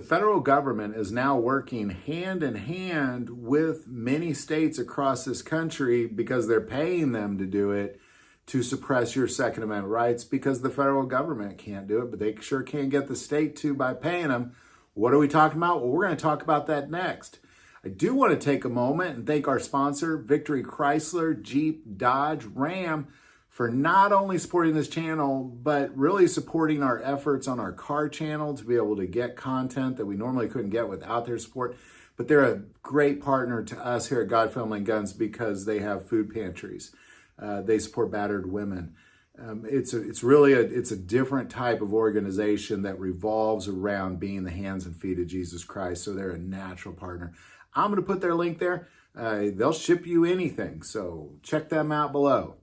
federal government is now working hand in hand with many states across this country, because they're paying them to do it, to suppress your Second Amendment rights, because the federal government can't do it, but they sure can get the state to by paying them. What are we talking about? Well, we're going to talk about that next. I do want to take a moment and thank our sponsor, Victory Chrysler, Jeep, Dodge, Ram, for not only supporting this channel, but really supporting our efforts on our car channel to be able to get content that we normally couldn't get without their support. But they're a great partner to us here at God, Family, and Guns, because they have food pantries. They support battered women. It's a different type of organization that revolves around being the hands and feet of Jesus Christ. So they're a natural partner. I'm going to put their link there. They'll ship you anything. So check them out below.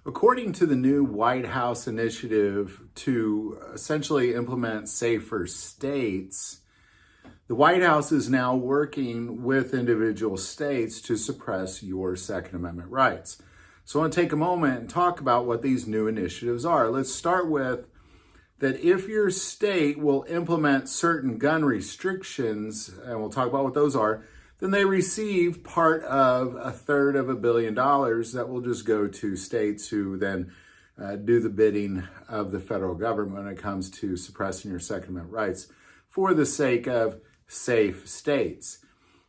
According to the new White House initiative to essentially implement safer states, the White House is now working with individual states to suppress your Second Amendment rights. So I want to take a moment and talk about what these new initiatives are. Let's start with that if your state will implement certain gun restrictions, and we'll talk about what those are, then they receive part of $1/3 billion that will just go to states who then do the bidding of the federal government when it comes to suppressing your Second Amendment rights for the sake of safe states.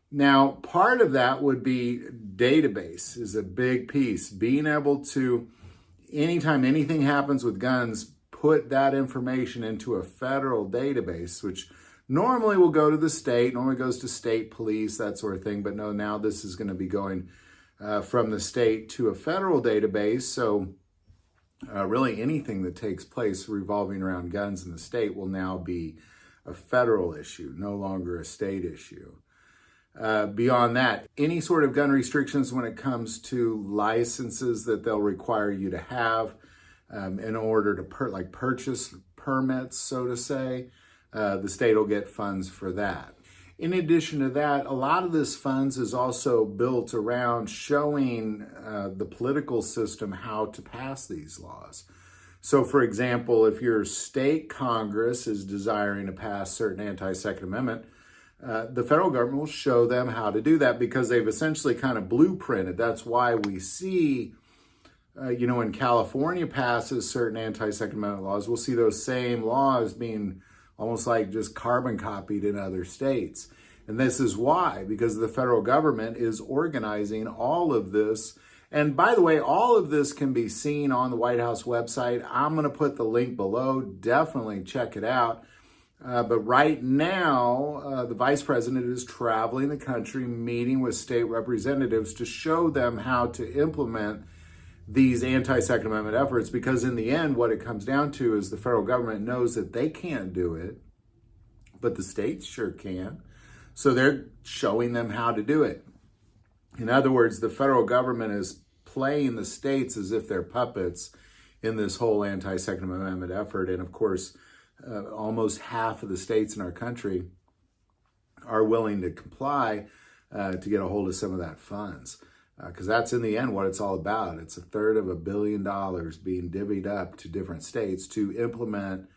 Now, part of that would be database is a big piece. Being able to, anytime anything happens with guns, put that information into a federal database, which normally will go to the state, normally goes to state police, that sort of thing. But no, now this is going to be going from the state to a federal database. So really anything that takes place revolving around guns in the state will now be a federal issue, no longer a state issue. Beyond that, any sort of gun restrictions when it comes to licenses that they'll require you to have in order to purchase permits, so to say, the state will get funds for that. In addition to that, a lot of this funds is also built around showing the political system how to pass these laws. So, for example, if your state Congress is desiring to pass certain anti-Second Amendment, the federal government will show them how to do that, because they've essentially kind of blueprinted. That's why we see, when California passes certain anti-Second Amendment laws, we'll see those same laws being almost like just carbon copied in other states. And this is why, because the federal government is organizing all of this. And by the way, all of this can be seen on the White House website. I'm going to put the link below. Definitely check it out. But right now, the vice president is traveling the country, meeting with state representatives to show them how to implement these anti-Second Amendment efforts, because in the end, what it comes down to is the federal government knows that they can't do it, but the states sure can. So they're showing them how to do it. In other words, the federal government is playing the states as if they're puppets in this whole anti-Second Amendment effort. And of course, almost half of the states in our country are willing to comply to get a hold of some of that funds. Because that's in the end what it's all about. It's $1/3 billion being divvied up to different states to implement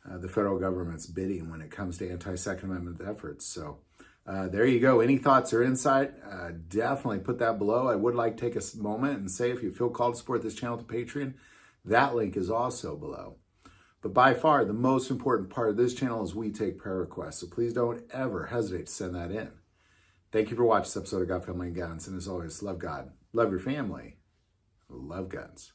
the federal government's bidding when it comes to anti-Second Amendment efforts. So there you go. Any thoughts or insight, definitely put that below. I would like to take a moment and say, if you feel called to support this channel to Patreon, that link is also below. But by far, the most important part of this channel is we take prayer requests. So please don't ever hesitate to send that in. Thank you for watching this episode of God, Family, and Guns. And as always, love God, love your family, love guns.